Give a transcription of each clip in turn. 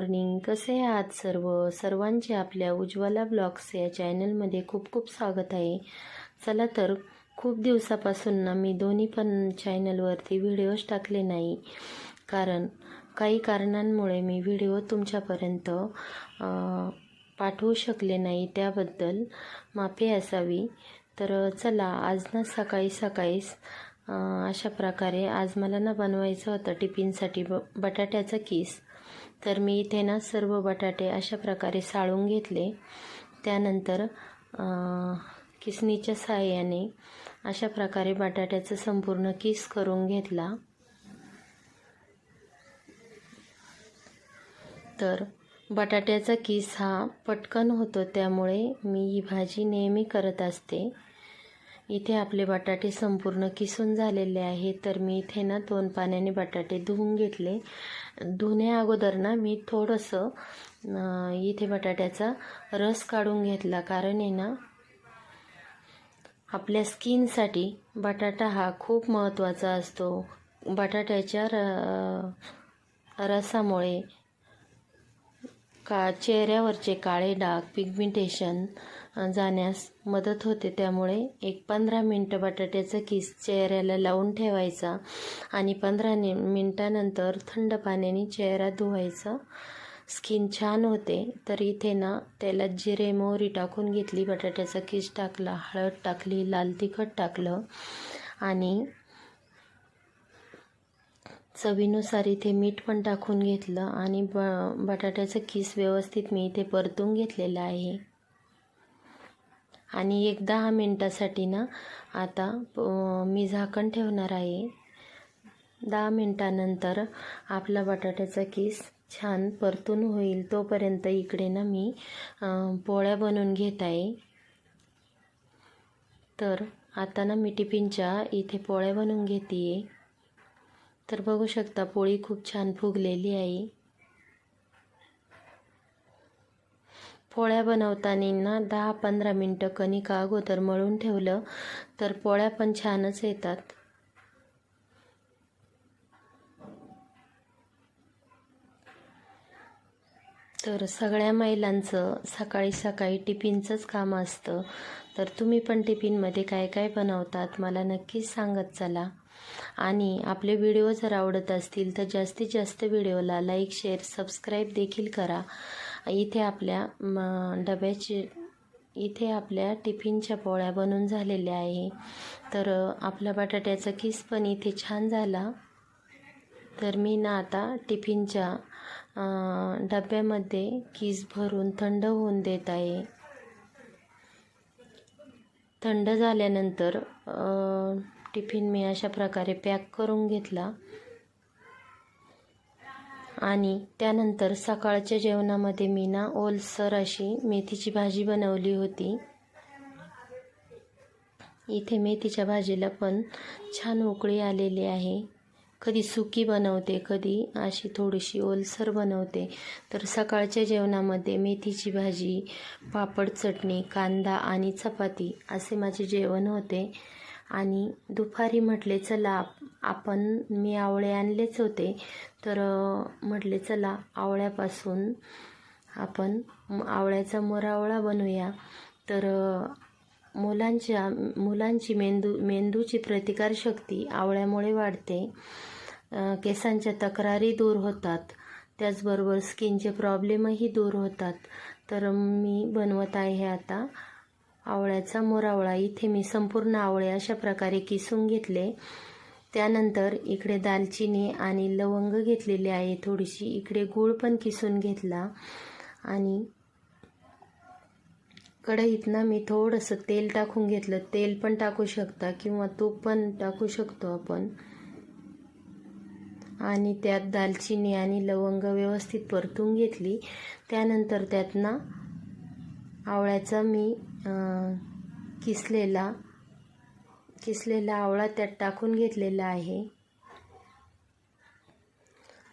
Morning. कसे आहात सर्वांचे आपल्या उज्ज्वला ब्लॉग्स या चॅनलमध्ये खूप खूप स्वागत आहे. चला तर खूप दिवसापासून ना मी दोन्ही पण चॅनलवरती व्हिडिओज टाकले नाही, कारण काही कारणांमुळे मी व्हिडिओ तुमच्यापर्यंत पाठवू शकले नाही, त्याबद्दल माफी असावी. तर चला आज ना सकाळीच अशा प्रकारे आज मला ना बनवायचं होतं टिफिनसाठी बटाट्याचा किस. तर मी इथे ना सर्व बटाटे अशा प्रकारे साळून घेतले. त्यानंतर किसणीच्या सहाय्याने अशा प्रकारे बटाट्याचा संपूर्ण किस करून घेतला. तर बटाट्याचा किस हा पटकन होतो, त्यामुळे मी ही भाजी नेहमी करत असते. इथे आपले बटाटे संपूर्ण किसून झालेले आहे. तर मी इथे ना 2 पाण्याने बटाटे धुवून घेतले. धुण्या अगोदर ना मी थोडंसं इथे बटाट्याचा रस काढून घेतला, कारण आहे ना आपल्या स्किनसाठी बटाटा हा खूप महत्त्वाचा असतो. बटाट्याच्या रसामुळे चेहऱ्यावरचे काळे डाग, पिगमेंटेशन जाण्यास मदत होते. त्यामुळे एक 15 मिनटं बटाट्याचा किस चेहऱ्याला लावून ठेवायचा आणि 15 मिनटानंतर थंड पाण्याने चेहरा धुवायचा. स्किन छान होते. तर इथे ना त्याला जिरे मोहरी टाकून घेतली, बटाट्याचा किस टाकला, हळद टाकली, लाल तिखट टाकलं आणि चवीनुसार इथे मीठ पण टाकून घेतलं आणि बटाट्याचं किस व्यवस्थित मी इथे परतून घेतलेलं आहे. आणि एक 10 मिनटासाठी ना आता मी झाकण ठेवणार आहे. 10 मिनटानंतर आपला बटाट्याचा किस छान परतून होईल, तोपर्यंत इकडे ना मी पोळ्या बनवून घेत आहे. तर आता ना मी टिफिनच्या इथे पोळ्या बनवून घेते आहे. तर बघू शकता पोळी खूप छान फुगलेली आहे. पोळ्या बनवताना ना 10-15 मिनटं कणिक अगोदर मळून ठेवलं तर पोळ्या पण छानच येतात. तर सगळ्या महिलांचं सकाळी टिफिनचंच काम असतं. तर तुम्ही पण टिफिनमध्ये काय काय बनवतात मला नक्कीच सांगत चला. आणि आपले व्हिडिओ जर आवडत असतील तर जास्तीत जास्त व्हिडिओला लाईक, शेअर, सबस्क्राईब देखील करा. इथे आपल्या टिफिनच्या पोळ्या बनून झालेल्या आहे. तर आपला बटाट्याचा किस पण इथे छान झाला. तर मी ना आता टिफिनच्या डब्यामध्ये किस भरून थंड होऊन देत आहे. थंड झाल्यानंतर टिफिन मी अशा प्रकारे पॅक करून घेतला आणि त्यानंतर सकाळच्या जेवणामध्ये मी ना ओलसर अशी मेथीची भाजी बनवली होती. इथे मेथीच्या भाजीला पण छान उकळी आलेली आहे. कधी सुकी बनवते, कधी अशी थोडीशी ओलसर बनवते. तर सकाळच्या जेवणामध्ये मेथीची भाजी, पापड, चटणी, कांदा आणि चपाती असे माझे जेवण होते. आणि दुपारी म्हटले चला मी आवळे आणलेच होते, तर म्हटले चला आवळ्यापासून आपण आवळ्याचा मुरावळा बनवूया. तर मुलांची मेंदूची प्रतिकारशक्ती आवळ्यामुळे वाढते. केसांच्या तक्रारी दूर होतात, त्याचबरोबर स्किनचे प्रॉब्लेमही दूर होतात. तर मी बनवत आहे आता आवळ्याचा मुरावळा. इथे मी संपूर्ण आवळे अशा प्रकारे किसून घेतले. त्यानंतर इकडे दालचिनी आणि लवंग घेतलेली आहे थोडीशी. इकडे गूळ पण किसून घेतला आणि कढईत ना मी थोडंसं तेल टाकून घेतलं. तेल पण टाकू शकता किंवा तूप पण टाकू शकतो आपण. आणि त्यात दालचिनी आणि लवंग व्यवस्थित परतून घेतली. त्यानंतर त्यात ना आवळ्याचा मी किसलेला आवळा त्यात टाकून घेतलेला आहे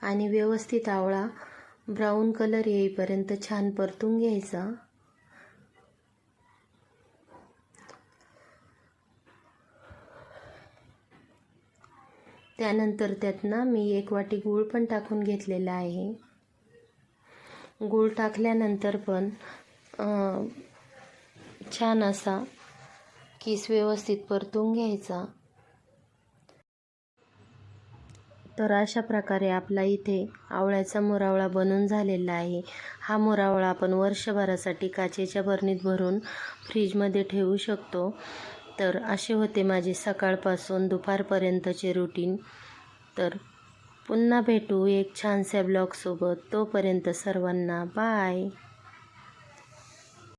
आणि व्यवस्थित आवळा ब्राऊन कलर येईपर्यंत छान परतून घ्यायचा. त्यानंतर त्यात ना मी 1 वाटी गूळ पण टाकून घेतलेला आहे. गूळ टाकल्यानंतर पण छान असा किस व्यवस्थित परतून घ्यायचा. तर अशा प्रकारे आपला इथे आवळ्याचा मुरावळा बनून झालेला आहे. हा मुरावळा आपण वर्षभरासाठी काचेच्या बरणीत भरून फ्रीजमध्ये ठेवू शकतो. तर असे होते माझे सकाळपासून दुपारपर्यंतचे रुटीन. तर पुन्हा भेटू एक छानशा ब्लॉगसोबत. तोपर्यंत सर्वांना बाय.